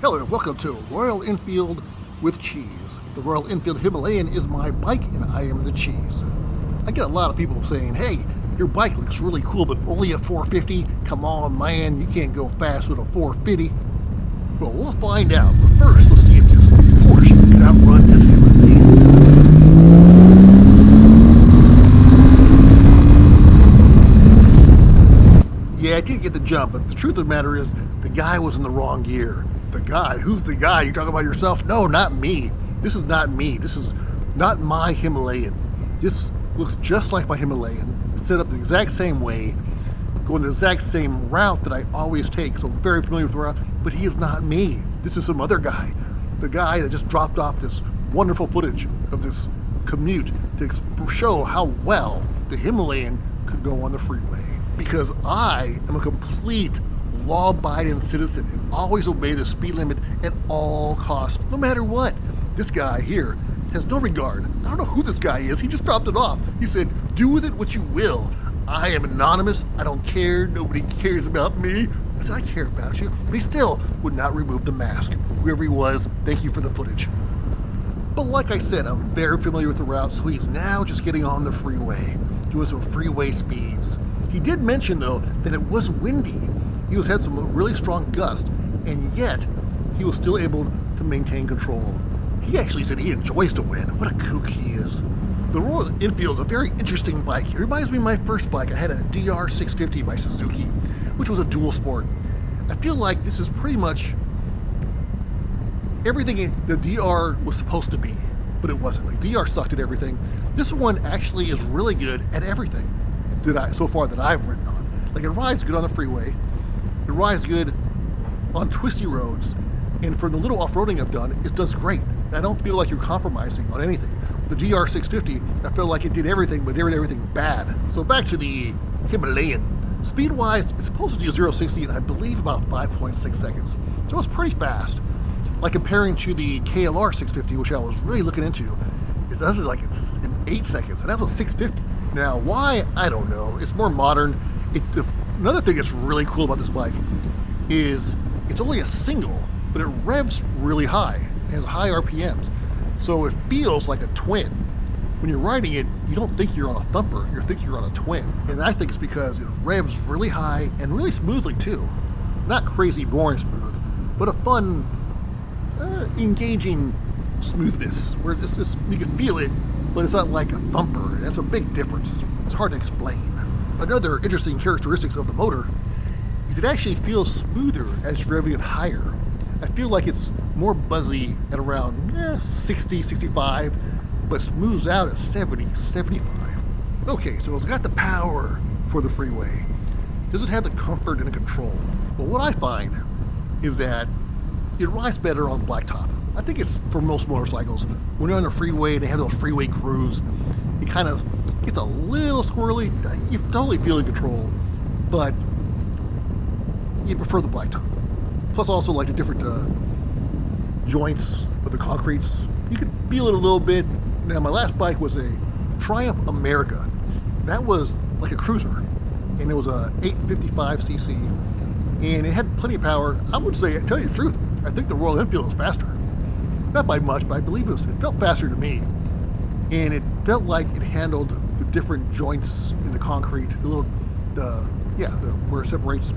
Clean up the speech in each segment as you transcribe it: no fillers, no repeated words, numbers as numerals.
Hello, welcome to Royal Enfield with cheese. The Royal Enfield Himalayan is my bike and I am the cheese. I get a lot of people saying, hey, your bike looks really cool, but only at 450? Come on, man, you can't go fast with a 450. Well, we'll find out. But first, let's see if this Porsche can outrun this Himalayan. Yeah, I did get the jump, but the truth of the matter is, the guy was in the wrong gear. The guy? Who's the guy? You talking about yourself? No, not me. This is not me. This is not my Himalayan. This looks just like my Himalayan, set up the exact same way, going the exact same route that I always take, so I'm very familiar with the route, but he is not me. This is some other guy. The guy that just dropped off this wonderful footage of this commute to show how well the Himalayan could go on the freeway. Because I am a complete law-abiding citizen and always obey the speed limit at all costs, no matter what. This guy here has no regard. I don't know who this guy is. He just dropped it off. He said, do with it what you will. I am anonymous. I don't care. Nobody cares about me. I said, I care about you. But he still would not remove the mask. Whoever he was, thank you for the footage. But like I said, I'm very familiar with the route, so he's now just getting on the freeway, doing some freeway speeds. He did mention, though, that it was windy. He had some really strong gusts, and yet he was still able to maintain control. He actually said he enjoys the wind. What a kook he is. The Royal Enfield is a very interesting bike. It reminds me of my first bike. I had a DR650 by Suzuki, which was a dual sport. I feel like this is pretty much everything the DR was supposed to be, but it wasn't. Like, DR sucked at everything. This one actually is really good at everything so far that I've ridden on. Like, it rides good on the freeway. It rides good on twisty roads, and for the little off-roading I've done, it does great. I don't feel like you're compromising on anything. The DR650, I feel like it did everything, but it did everything bad. So back to the Himalayan. Speed-wise, it's supposed to do 0-60 in, I believe, about 5.6 seconds. So it's pretty fast. Like comparing to the KLR 650, which I was really looking into, it does it like it's in 8 seconds, and that's a 650. Now, why? I don't know. It's more modern. Another thing that's really cool about this bike is it's only a single, but it revs really high. It has high RPMs. So it feels like a twin. When you're riding it, you don't think you're on a thumper, you think you're on a twin. And I think it's because it revs really high and really smoothly too. Not crazy boring smooth, but a fun, engaging smoothness where you can feel it, but it's not like a thumper. That's a big difference. It's hard to explain. Another interesting characteristics of the motor is it actually feels smoother as you're revving it higher. I feel like it's more buzzy at around 60, 65, but smooths out at 70, 75. Okay, so it's got the power for the freeway. Does it have the comfort and the control? Well, what I find is that it rides better on blacktop. I think it's for most motorcycles. When you're on the freeway, they have those freeway grooves. It kind of gets a little squirrely. You totally feel in control, but you prefer the blacktop. Plus, also like the different joints of the concretes. You can feel it a little bit. Now, my last bike was a Triumph America. That was like a cruiser, and it was a 855cc, and it had plenty of power. I would say, to tell you the truth, I think the Royal Enfield was faster. Not by much, but I believe it felt faster to me. And it felt like it handled the different joints in the concrete, where it separates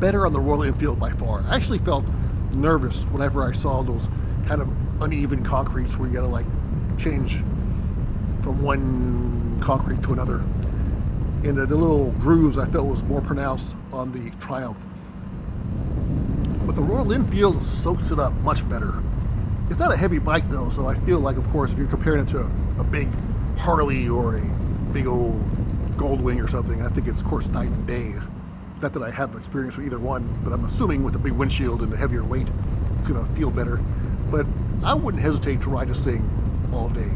better on the Royal Enfield by far. I actually felt nervous whenever I saw those kind of uneven concretes where you gotta like change from one concrete to another. And the little grooves I felt was more pronounced on the Triumph. But the Royal Enfield soaks it up much better. It's not a heavy bike though, so I feel like, of course, if you're comparing it to a big Harley or a big old Goldwing or something, I think it's, of course, night and day. Not that I have experience with either one, but I'm assuming with the big windshield and the heavier weight, it's gonna feel better. But I wouldn't hesitate to ride this thing all day.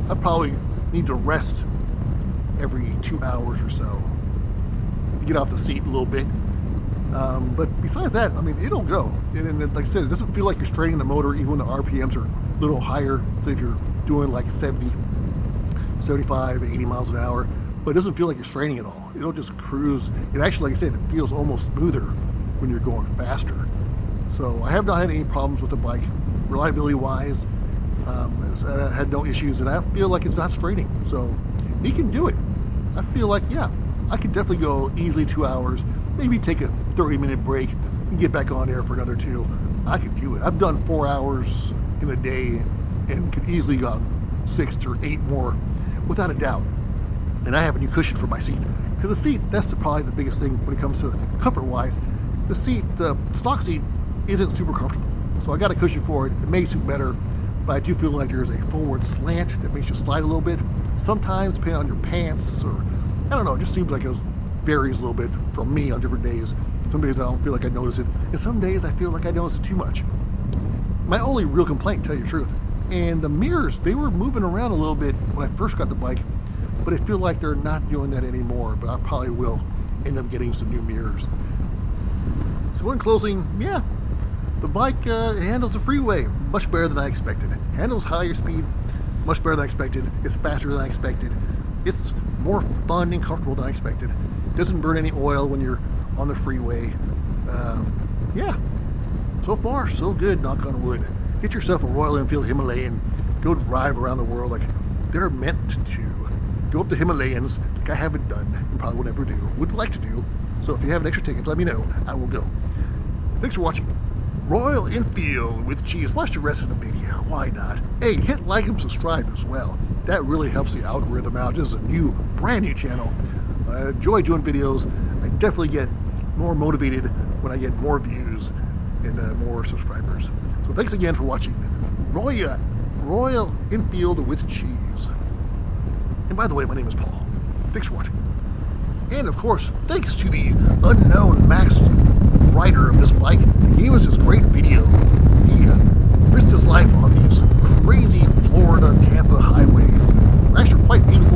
I'd probably need to rest every 2 hours or so to get off the seat a little bit. But besides that, I mean, it'll go. And like I said, it doesn't feel like you're straining the motor even when the RPMs are a little higher. Say if you're doing like 70, 75, 80 miles an hour, but it doesn't feel like you're straining at all. It'll just cruise. It actually, like I said, it feels almost smoother when you're going faster. So I have not had any problems with the bike, reliability-wise. I had no issues, and I feel like it's not straining. So he can do it. I feel like, yeah, I could definitely go easily 2 hours, maybe take a 30-minute break and get back on there for another 2. I could do it. I've done 4 hours in a day and could easily go 6 or 8 more without a doubt. And I have a new cushion for my seat. Because the seat, that's probably the biggest thing when it comes to comfort-wise. The seat, the stock seat, isn't super comfortable. So I got a cushion for it. It makes it better, but I do feel like there's a forward slant that makes you slide a little bit. Sometimes, depending on your pants, or I don't know, it just seems like it varies a little bit from me on different days. Some days I don't feel like I notice it, and some days I feel like I notice it too much. My only real complaint, to tell you the truth, and the mirrors, they were moving around a little bit when I first got the bike, but I feel like they're not doing that anymore, but I probably will end up getting some new mirrors. So in closing, yeah, the bike handles the freeway much better than I expected. Handles higher speed much better than I expected. It's faster than I expected. It's more fun and comfortable than I expected. Doesn't burn any oil when you're on the freeway. Yeah, so far so good, knock on wood. Get yourself a Royal Enfield Himalayan. Go drive around the world like they're meant to. Go up the Himalayas like I haven't done and probably will never do. Would like to do. So if you have an extra ticket, let me know. I will go. Thanks for watching. Royal Enfield with cheese. Watch the rest of the video. Why not? Hey, hit like and subscribe as well. That really helps the algorithm out. This is a brand new channel. I enjoy doing videos. I definitely get more motivated when I get more views and more subscribers. So thanks again for watching Royal Enfield with cheese. And by the way, my name is Paul. Thanks for watching. And of course, thanks to the unknown masked rider of this bike who gave us this great video. He risked his life on these crazy Florida, Tampa highways. They're actually quite beautiful